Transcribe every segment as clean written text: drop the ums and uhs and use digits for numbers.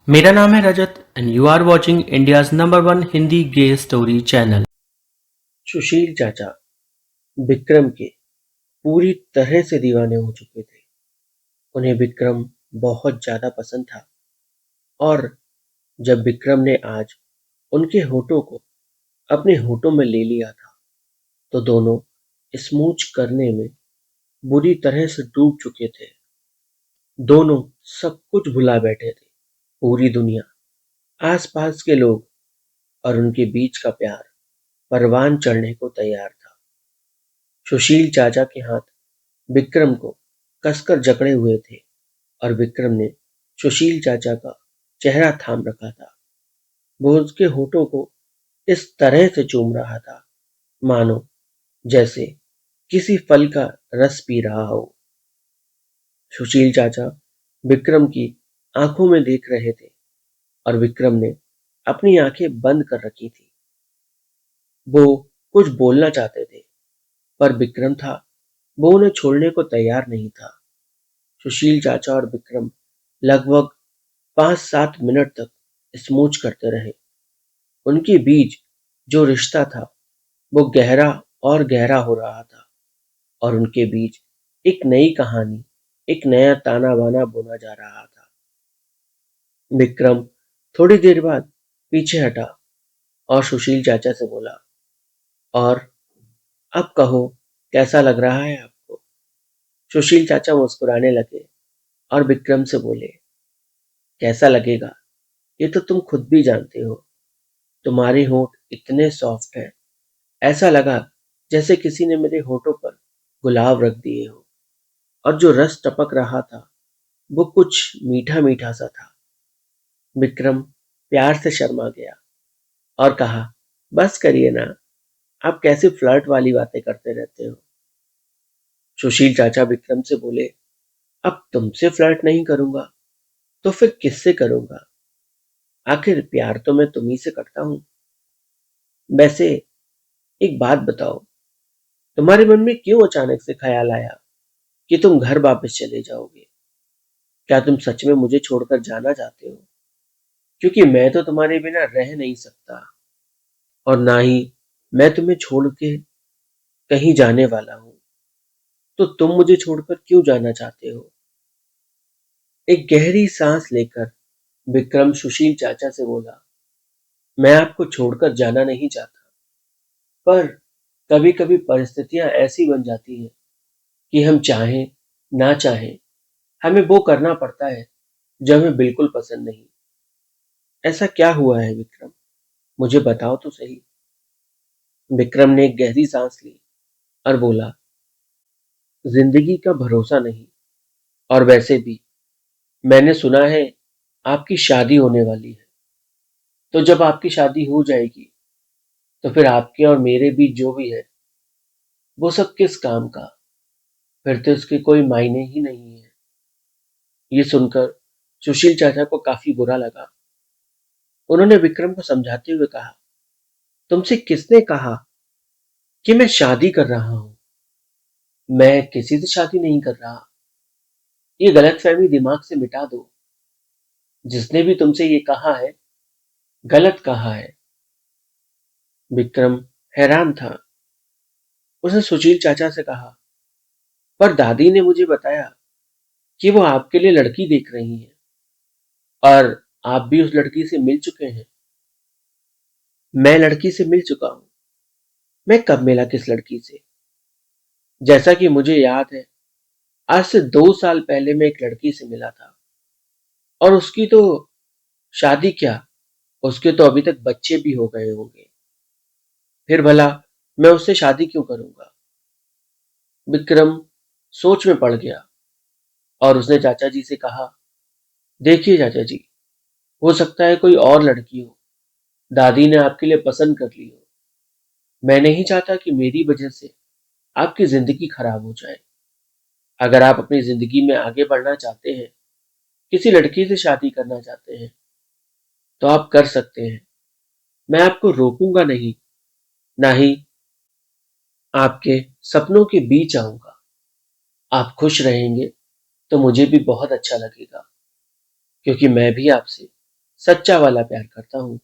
मेरा नाम है Rajat and you are watching India's number one Hindi gay story channel. Sushil चाचा विक्रम के पूरी तरह से दीवाने हो चुके थे। उन्हें विक्रम बहुत ज्यादा पसंद था और जब विक्रम ने आज उनके होठों को अपने होठों में ले लिया था तो दोनों स्मूच करने में बुरी तरह से डूब चुके थे। दोनों सब कुछ भुला बैठे थे, पूरी दुनिया, आसपास के लोग और उनके बीच का प्यार परवान चढ़ने को तैयार था। सुशील चाचा के हाथ विक्रम को कसकर जकड़े हुए थे और विक्रम ने सुशील चाचा का चेहरा थाम रखा था। वो उसके होठों को इस तरह से चूम रहा था मानो जैसे किसी फल का रस पी रहा हो। सुशील चाचा विक्रम की आंखों में देख रहे थे और विक्रम ने अपनी आंखें बंद कर रखी थी। वो कुछ बोलना चाहते थे पर विक्रम था, वो उन्हें छोड़ने को तैयार नहीं था। सुशील चाचा और विक्रम लगभग 5-7 मिनट तक स्मूच करते रहे। उनके बीच जो रिश्ता था वो गहरा और गहरा हो रहा था और उनके बीच एक नई कहानी, एक नया ताना बाना बुना जा रहा था। विक्रम थोड़ी देर बाद पीछे हटा और सुशील चाचा से बोला, और अब कहो, कैसा लग रहा है आपको? सुशील चाचा मुस्कुराने लगे और विक्रम से बोले, कैसा लगेगा, ये तो तुम खुद भी जानते हो। तुम्हारे होंठ इतने सॉफ्ट हैं, ऐसा लगा जैसे किसी ने मेरे होठों पर गुलाब रख दिए हो। और जो रस टपक रहा था वो कुछ मीठा मीठा सा था। विक्रम प्यार से शर्मा गया और कहा, बस करिए ना, आप कैसी फ्लर्ट वाली बातें करते रहते हो। सुशील चाचा विक्रम से बोले, अब तुमसे फ्लर्ट नहीं करूंगा तो फिर किससे करूंगा? आखिर प्यार तो मैं तुम्ही से करता हूं। वैसे एक बात बताओ, तुम्हारे मन में क्यों अचानक से ख्याल आया कि तुम घर वापस चले जाओगे? क्या तुम सच में मुझे छोड़कर जाना चाहते हो? क्योंकि मैं तो तुम्हारे बिना रह नहीं सकता और ना ही मैं तुम्हें छोड़ के कहीं जाने वाला हूं। तो तुम मुझे छोड़कर क्यों जाना चाहते हो? एक गहरी सांस लेकर विक्रम सुशील चाचा से बोला, मैं आपको छोड़कर जाना नहीं चाहता, पर कभी कभी परिस्थितियां ऐसी बन जाती हैं कि हम चाहें ना चाहें हमें वो करना पड़ता है जो हमें बिल्कुल पसंद नहीं। ऐसा क्या हुआ है विक्रम, मुझे बताओ तो सही। विक्रम ने एक गहरी सांस ली और बोला, जिंदगी का भरोसा नहीं, और वैसे भी मैंने सुना है आपकी शादी होने वाली है। तो जब आपकी शादी हो जाएगी तो फिर आपके और मेरे बीच जो भी है वो सब किस काम का? फिर तो इसके कोई मायने ही नहीं है। ये सुनकर सुशील चाचा को काफी बुरा लगा। उन्होंने विक्रम को समझाते हुए कहा, तुमसे किसने कहा कि मैं शादी कर रहा हूं? मैं किसी से शादी नहीं कर रहा। ये गलतफहमी दिमाग से मिटा दो। जिसने भी तुमसे ये कहा है गलत कहा है। विक्रम हैरान था। उसने सुशील चाचा से कहा, पर दादी ने मुझे बताया कि वो आपके लिए लड़की देख रही है और आप भी उस लड़की से मिल चुके हैं। मैं लड़की से मिल चुका हूं। मैं कब मिला किस लड़की से? जैसा कि मुझे याद है, आज से 2 साल पहले मैं एक लड़की से मिला था और उसकी तो शादी क्या, उसके तो अभी तक बच्चे भी हो गए होंगे। फिर भला मैं उससे शादी क्यों करूंगा? विक्रम सोच में पड़ गया और उसने चाचा जी से कहा, देखिए चाचा जी, हो सकता है कोई और लड़की हो, दादी ने आपके लिए पसंद कर ली हो। मैं नहीं चाहता कि मेरी वजह से आपकी जिंदगी खराब हो जाए। अगर आप अपनी जिंदगी में आगे बढ़ना चाहते हैं, किसी लड़की से शादी करना चाहते हैं, तो आप कर सकते हैं। मैं आपको रोकूंगा नहीं, ना ही आपके सपनों के बीच आऊंगा। आप खुश रहेंगे तो मुझे भी बहुत अच्छा लगेगा, क्योंकि मैं भी आपसे सच्चा वाला प्यार करता हूँ।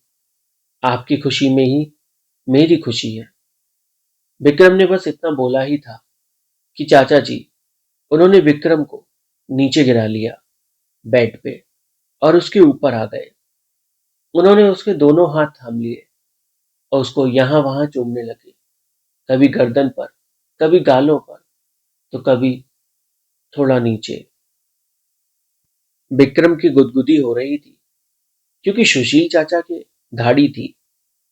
आपकी खुशी में ही मेरी खुशी है। विक्रम ने बस इतना बोला ही था कि चाचा जी उन्होंने विक्रम को नीचे गिरा लिया बेड पे और उसके ऊपर आ गए। उन्होंने उसके दोनों हाथ थाम लिए और उसको यहाँ वहां चूमने लगे, कभी गर्दन पर, कभी गालों पर, तो कभी थोड़ा नीचे। विक्रम की गुदगुदी हो रही थी क्योंकि सुशील चाचा के दाढ़ी थी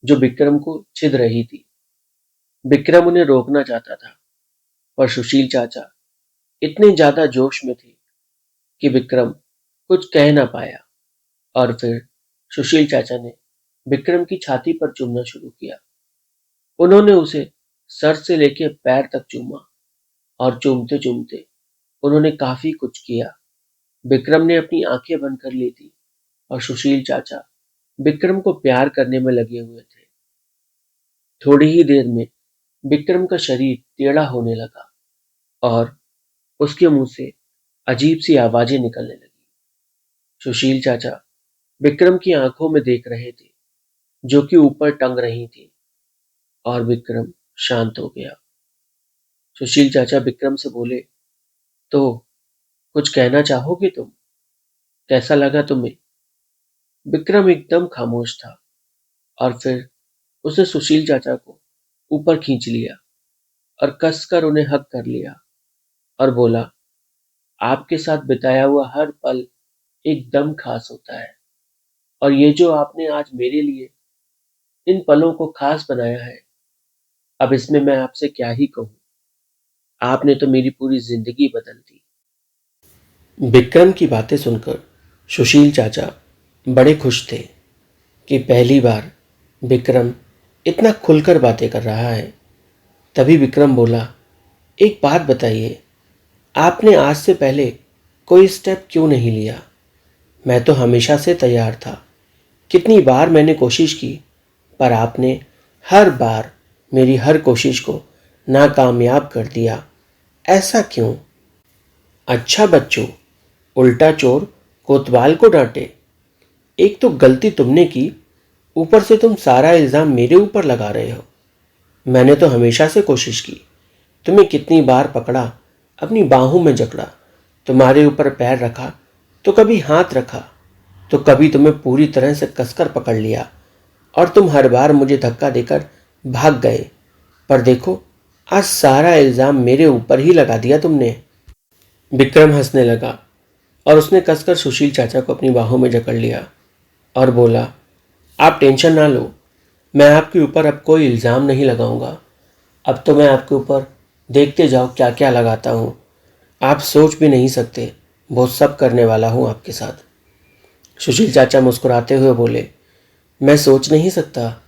जो विक्रम को छिद रही थी। विक्रम उन्हें रोकना चाहता था पर सुशील चाचा इतने ज्यादा जोश में थे कि विक्रम कुछ कह ना पाया। और फिर सुशील चाचा ने विक्रम की छाती पर चूमना शुरू किया। उन्होंने उसे सर से लेकर पैर तक चूमा और चूमते चूमते उन्होंने काफी कुछ किया। विक्रम ने अपनी आंखें बंद कर ली थी और सुशील चाचा विक्रम को प्यार करने में लगे हुए थे। थोड़ी ही देर में विक्रम का शरीर टेढ़ा होने लगा और उसके मुंह से अजीब सी आवाजें निकलने लगी। सुशील चाचा विक्रम की आंखों में देख रहे थे जो कि ऊपर टंग रही थी और विक्रम शांत हो गया। सुशील चाचा विक्रम से बोले, तो कुछ कहना चाहोगे तुम? कैसा लगा तुम्हें? विक्रम एकदम खामोश था और फिर उसने सुशील चाचा को ऊपर खींच लिया और कसकर उन्हें हक कर लिया और बोला, आपके साथ बिताया हुआ हर पल एकदम खास होता है और ये जो आपने आज मेरे लिए इन पलों को खास बनाया है, अब इसमें मैं आपसे क्या ही कहूं। आपने तो मेरी पूरी जिंदगी बदल दी। विक्रम की बातें सुनकर सुशील चाचा बड़े खुश थे कि पहली बार विक्रम इतना खुलकर बातें कर रहा है। तभी विक्रम बोला, एक बात बताइए, आपने आज से पहले कोई स्टेप क्यों नहीं लिया? मैं तो हमेशा से तैयार था। कितनी बार मैंने कोशिश की पर आपने हर बार मेरी हर कोशिश को नाकामयाब कर दिया। ऐसा क्यों? अच्छा बच्चों, उल्टा चोर कोतवाल को डांटे। एक तो गलती तुमने की, ऊपर से तुम सारा इल्ज़ाम मेरे ऊपर लगा रहे हो। मैंने तो हमेशा से कोशिश की, तुम्हें कितनी बार पकड़ा, अपनी बाहों में जकड़ा, तुम्हारे ऊपर पैर रखा तो कभी हाथ रखा, तो कभी तुम्हें पूरी तरह से कसकर पकड़ लिया और तुम हर बार मुझे धक्का देकर भाग गए। पर देखो, आज सारा इल्ज़ाम मेरे ऊपर ही लगा दिया तुमने। विक्रम हंसने लगा और उसने कसकर सुशील चाचा को अपनी बाहों में जकड़ लिया और बोला, आप टेंशन ना लो, मैं आपके ऊपर अब कोई इल्ज़ाम नहीं लगाऊंगा। अब तो मैं आपके ऊपर देखते जाओ क्या क्या लगाता हूँ। आप सोच भी नहीं सकते वो सब करने वाला हूँ आपके साथ। सुशील चाचा मुस्कुराते हुए बोले, मैं सोच नहीं सकता,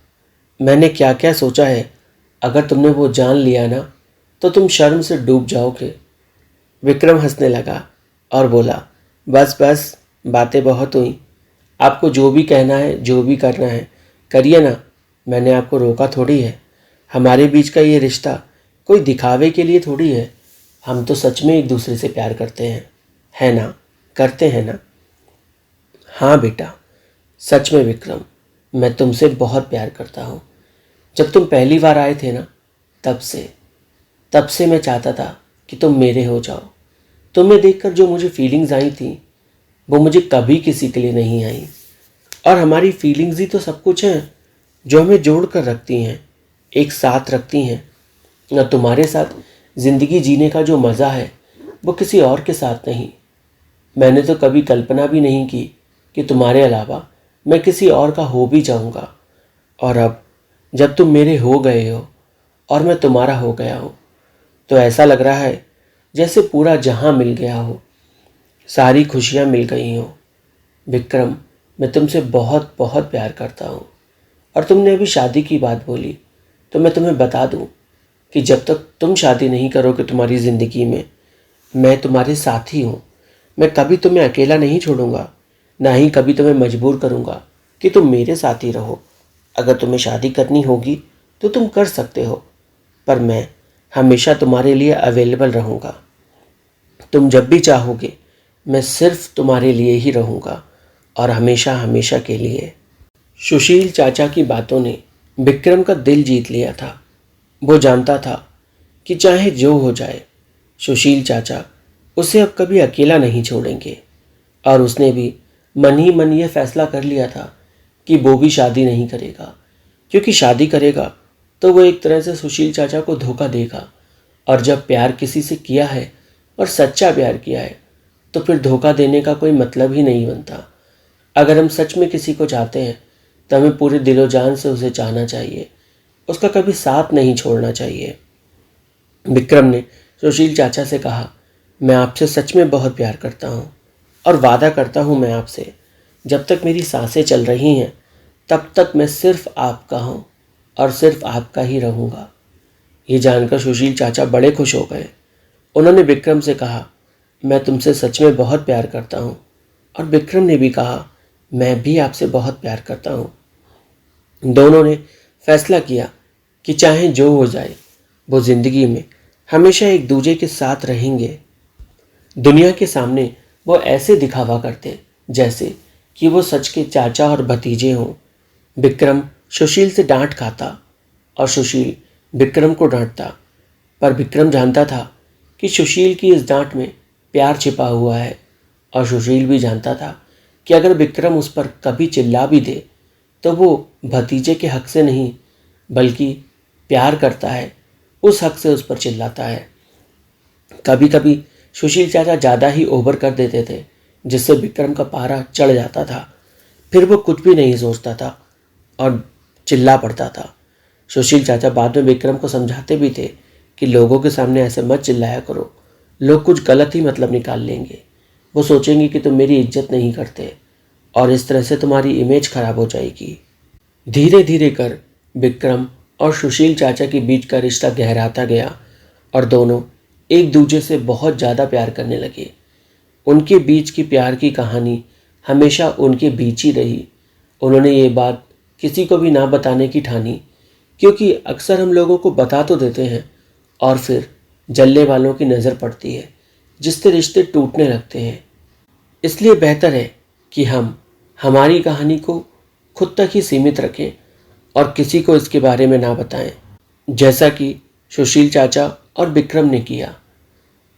मैंने क्या क्या सोचा है। अगर तुमने वो जान लिया ना तो तुम शर्म से डूब जाओगे। विक्रम हंसने लगा और बोला, बस बस, बातें बहुत हुई। आपको जो भी कहना है, जो भी करना है, करिए ना। मैंने आपको रोका थोड़ी है। हमारे बीच का ये रिश्ता कोई दिखावे के लिए थोड़ी है। हम तो सच में एक दूसरे से प्यार करते हैं, है ना? करते हैं ना? हाँ बेटा, सच में विक्रम, मैं तुमसे बहुत प्यार करता हूँ। जब तुम पहली बार आए थे ना, तब से मैं चाहता था कि तुम मेरे हो जाओ। तुम्हें देखकर जो मुझे फीलिंग्स आई थी वो मुझे कभी किसी के लिए नहीं आई। और हमारी फीलिंग्स ही तो सब कुछ हैं जो हमें जोड़ कर रखती हैं, एक साथ रखती हैं। न तुम्हारे साथ ज़िंदगी जीने का जो मज़ा है वो किसी और के साथ नहीं। मैंने तो कभी कल्पना भी नहीं की कि तुम्हारे अलावा मैं किसी और का हो भी जाऊंगा। और अब जब तुम मेरे हो गए हो और मैं तुम्हारा हो गया हूँ तो ऐसा लग रहा है जैसे पूरा जहां मिल गया हो, सारी खुशियां मिल गई हो। विक्रम, मैं तुमसे बहुत बहुत प्यार करता हूँ। और तुमने अभी शादी की बात बोली तो मैं तुम्हें बता दूँ कि जब तक तुम शादी नहीं करोगे तुम्हारी ज़िंदगी में, मैं तुम्हारे साथ ही हूँ। मैं कभी तुम्हें अकेला नहीं छोड़ूंगा, ना ही कभी तुम्हें मजबूर करूँगा कि तुम मेरे साथ ही रहो। अगर तुम्हें शादी करनी होगी तो तुम कर सकते हो, पर मैं हमेशा तुम्हारे लिए अवेलेबल रहूँगा। तुम जब भी चाहोगे मैं सिर्फ तुम्हारे लिए ही रहूँगा और हमेशा हमेशा के लिए। सुशील चाचा की बातों ने विक्रम का दिल जीत लिया था। वो जानता था कि चाहे जो हो जाए, सुशील चाचा उसे अब कभी अकेला नहीं छोड़ेंगे। और उसने भी मन ही मन यह फैसला कर लिया था कि वो भी शादी नहीं करेगा, क्योंकि शादी करेगा तो वो एक तरह से सुशील चाचा को धोखा देगा। और जब प्यार किसी से किया है और सच्चा प्यार किया है तो फिर धोखा देने का कोई मतलब ही नहीं बनता। अगर हम सच में किसी को चाहते हैं तो हमें पूरे दिलो जान से उसे चाहना चाहिए, उसका कभी साथ नहीं छोड़ना चाहिए। विक्रम ने सुशील चाचा से कहा, मैं आपसे सच में बहुत प्यार करता हूँ और वादा करता हूँ मैं आपसे, जब तक मेरी सांसें चल रही हैं तब तक मैं सिर्फ आपका हूँ और सिर्फ आपका ही रहूँगा। ये जानकर सुशील चाचा बड़े खुश हो गए। उन्होंने विक्रम से कहा, मैं तुमसे सच में बहुत प्यार करता हूँ। और विक्रम ने भी कहा, मैं भी आपसे बहुत प्यार करता हूँ। दोनों ने फैसला किया कि चाहे जो हो जाए वो ज़िंदगी में हमेशा एक दूसरे के साथ रहेंगे। दुनिया के सामने वो ऐसे दिखावा करते जैसे कि वो सच के चाचा और भतीजे हों। विक्रम सुशील से डांट खाता और सुशील विक्रम को डांटता, पर विक्रम जानता था कि सुशील की इस डांट में प्यार छिपा हुआ है। और सुशील भी जानता था कि अगर विक्रम उस पर कभी चिल्ला भी दे तो वो भतीजे के हक से नहीं बल्कि प्यार करता है, उस हक से उस पर चिल्लाता है। कभी कभी सुशील चाचा ज़्यादा ही ओवर कर देते थे, जिससे विक्रम का पारा चढ़ जाता था। फिर वो कुछ भी नहीं सोचता था और चिल्ला पड़ता था। सुशील चाचा बाद में विक्रम को समझाते भी थे कि लोगों के सामने ऐसे मत चिल्लाया करो, लोग कुछ गलत ही मतलब निकाल लेंगे। वो सोचेंगे कि तुम मेरी इज्जत नहीं करते और इस तरह से तुम्हारी इमेज खराब हो जाएगी। धीरे धीरे कर विक्रम और सुशील चाचा के बीच का रिश्ता गहराता गया और दोनों एक दूसरे से बहुत ज़्यादा प्यार करने लगे। उनके बीच की प्यार की कहानी हमेशा उनके बीच ही रही। उन्होंने ये बात किसी को भी ना बताने की ठानी, क्योंकि अक्सर हम लोगों को बता तो देते हैं और फिर जलने वालों की नज़र पड़ती है, जिससे रिश्ते टूटने लगते हैं। इसलिए बेहतर है कि हम हमारी कहानी को खुद तक ही सीमित रखें और किसी को इसके बारे में ना बताएं, जैसा कि सुशील चाचा और विक्रम ने किया।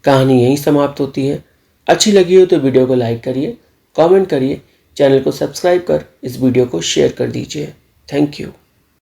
कहानी यहीं समाप्त होती है। अच्छी लगी हो तो वीडियो को लाइक करिए, कमेंट करिए, चैनल को सब्सक्राइब कर इस वीडियो को शेयर कर दीजिए। Thank you.